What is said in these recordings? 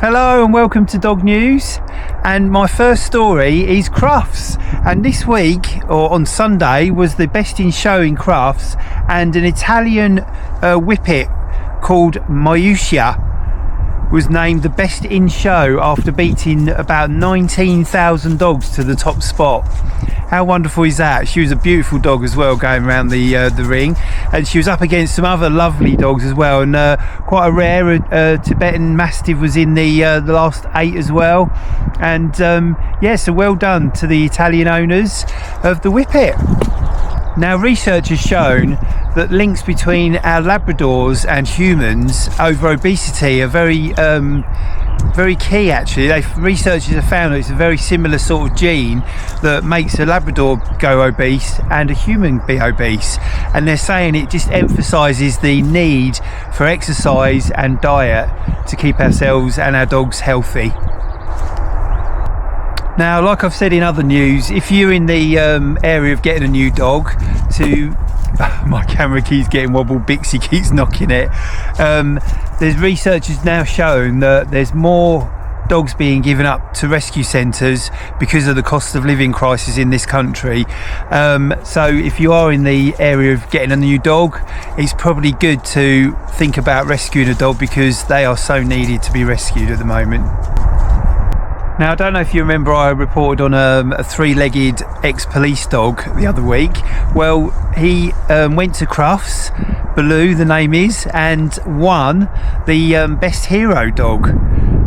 Hello and welcome to Dog News, and my first story is Crufts. And this week, or on Sunday, was the best in show in Crufts, and an Italian whippet called Mayusia was named the best in show after beating about 19,000 dogs to the top spot. How wonderful is that? She was a beautiful dog as well, going around the ring, and she was up against some other lovely dogs as well, and quite a rare Tibetan Mastiff was in the last 8 as well. And so well done to the Italian owners of the whippet. Now, research has shown that links between our Labradors and humans over obesity are very key, actually. Researchers have found that it's a very similar sort of gene that makes a Labrador go obese and a human be obese. And they're saying it just emphasises the need for exercise and diet to keep ourselves and our dogs healthy. Now, like I've said in other news, if you're in the area of getting a new dog, my camera keeps getting wobbled, Bixie keeps knocking it. There's researchers now shown that there's more dogs being given up to rescue centres because of the cost of living crisis in this country. So if you are in the area of getting a new dog, it's probably good to think about rescuing a dog because they are so needed to be rescued at the moment. Now, I don't know if you remember, I reported on a 3-legged ex-police dog the other week. Well, he went to Crufts, Baloo the name is, and won the Best Hero Dog,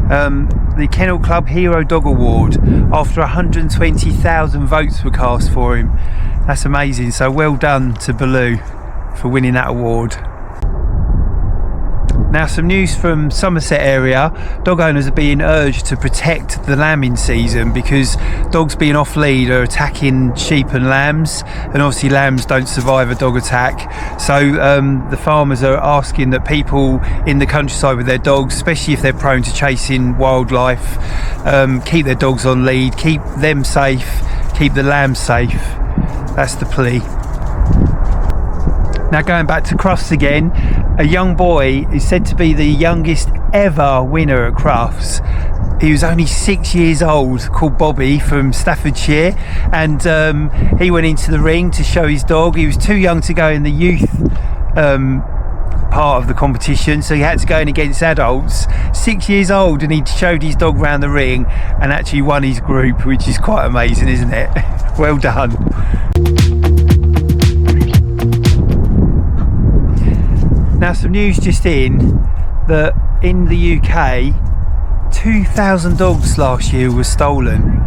the Kennel Club Hero Dog Award, after 120,000 votes were cast for him. That's amazing, so well done to Baloo for winning that award. Now, some news from Somerset area. Dog owners are being urged to protect the lambing season because dogs being off lead are attacking sheep and lambs, and obviously lambs don't survive a dog attack. So the farmers are asking that people in the countryside with their dogs, especially if they're prone to chasing wildlife, keep their dogs on lead, keep them safe, keep the lambs safe. That's the plea. Now, going back to Crufts again, a young boy is said to be the youngest ever winner at Crufts. He was only 6 years old, called Bobby from Staffordshire, and he went into the ring to show his dog. He was too young to go in the youth part of the competition, so he had to go in against adults. 6 years old, and he showed his dog round the ring and actually won his group, which is quite amazing, isn't it? Well done. Now, some news just in that in the UK, 2,000 dogs last year were stolen.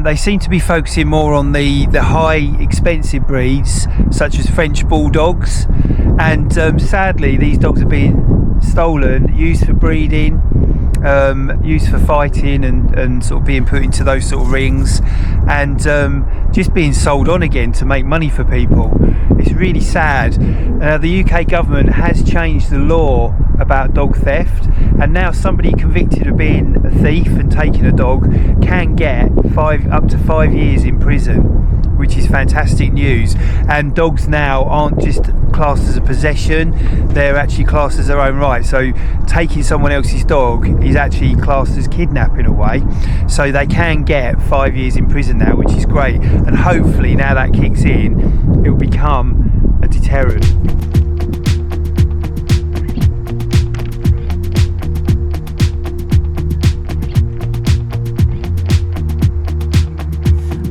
They seem to be focusing more on the high expensive breeds such as French bulldogs, and sadly these dogs are being stolen, used for breeding, used for fighting, and sort of being put into those sort of rings, and just being sold on again to make money for people. It's really sad. The UK government has changed the law about dog theft, and now somebody convicted of being a thief and taking a dog can get up to 5 years in prison, which is fantastic news. And dogs now aren't just classed as a possession, they're actually classed as their own right. So taking someone else's dog is actually classed as kidnapping in a way. So they can get 5 years in prison now, which is great. And hopefully now that kicks in, it will become a deterrent.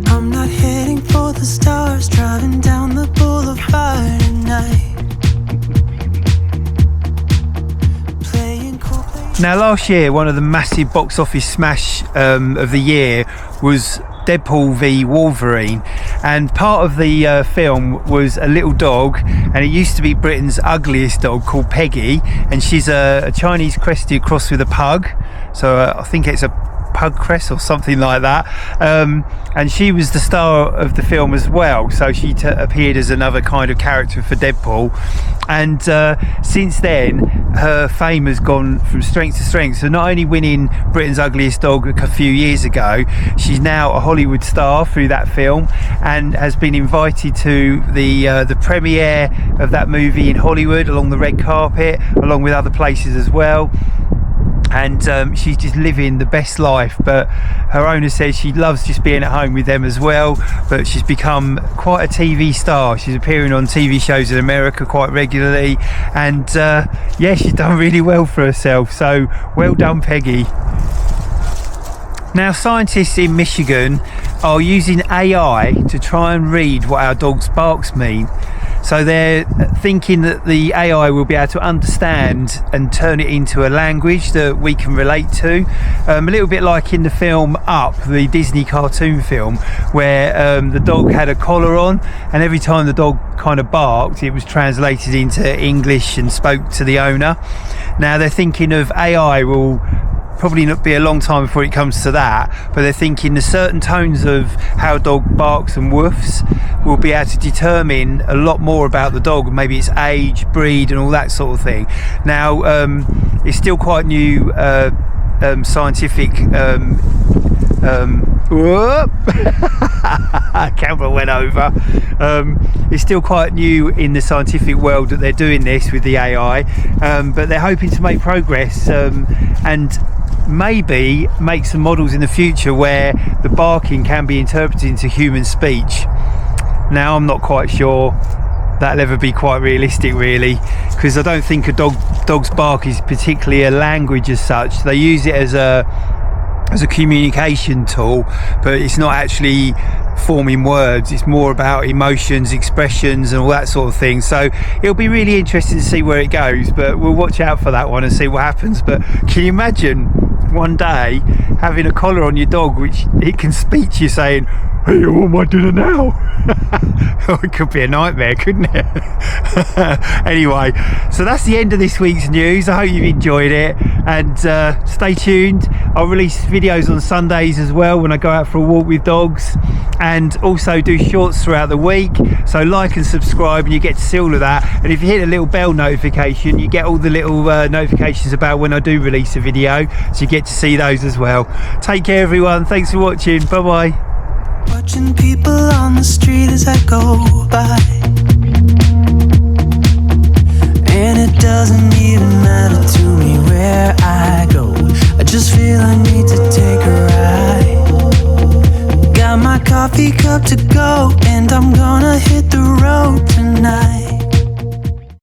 I'm not heading for the stars, driving down the boulevard tonight. Now, last year, one of the massive box office smash of the year was Deadpool v Wolverine, and part of the film was a little dog, and it used to be Britain's ugliest dog, called Peggy, and she's a Chinese crested cross with a pug, so I think it's a pug crest or something like that, and she was the star of the film as well, so she appeared as another kind of character for Deadpool. And since then her fame has gone from strength to strength, so not only winning Britain's Ugliest Dog a few years ago, she's now a Hollywood star through that film, and has been invited to the premiere of that movie in Hollywood along the red carpet, along with other places as well. and she's just living the best life. But her owner says she loves just being at home with them as well, but she's become quite a TV star. She's appearing on TV shows in America quite regularly, and yeah, she's done really well for herself, so well done, Peggy. Now, scientists in Michigan are using AI to try and read what our dog's barks mean. So they're thinking that the AI will be able to understand and turn it into a language that we can relate to. A little bit like in the film Up, the Disney cartoon film, where the dog had a collar on, and every time the dog kind of barked, it was translated into English and spoke to the owner. Now they're thinking of AI will probably not be a long time before it comes to that, but they're thinking the certain tones of how a dog barks and woofs will be able to determine a lot more about the dog, maybe its age, breed, and all that sort of thing. Now, it's still quite new scientific camera went over. It's still quite new in the scientific world that they're doing this with the AI, but they're hoping to make progress and maybe make some models in the future where the barking can be interpreted into human speech. Now, I'm not quite sure that'll ever be quite realistic, really, because I don't think a dog's bark is particularly a language as such. They use it as a communication tool, but it's not actually forming words. It's more about emotions, expressions, and all that sort of thing. So it'll be really interesting to see where it goes, but we'll watch out for that one and see what happens. But can you imagine one day having a collar on your dog which it can speak to you saying, "Hey, I want my dinner now"? Oh, it could be a nightmare, couldn't it? Anyway, so that's the end of this week's news. I hope you've enjoyed it, and stay tuned. I'll release videos on Sundays as well when I go out for a walk with dogs, and also do shorts throughout the week. So like and subscribe and you get to see all of that, and if you hit a little bell notification, you get all the little notifications about when I do release a video, so you get to see those as well. Take care, everyone. Thanks for watching. Bye bye. Watching people on the street as I go by, and it doesn't even matter to me where I go. I just feel I need to take a ride. Got my coffee cup to go, and I'm gonna hit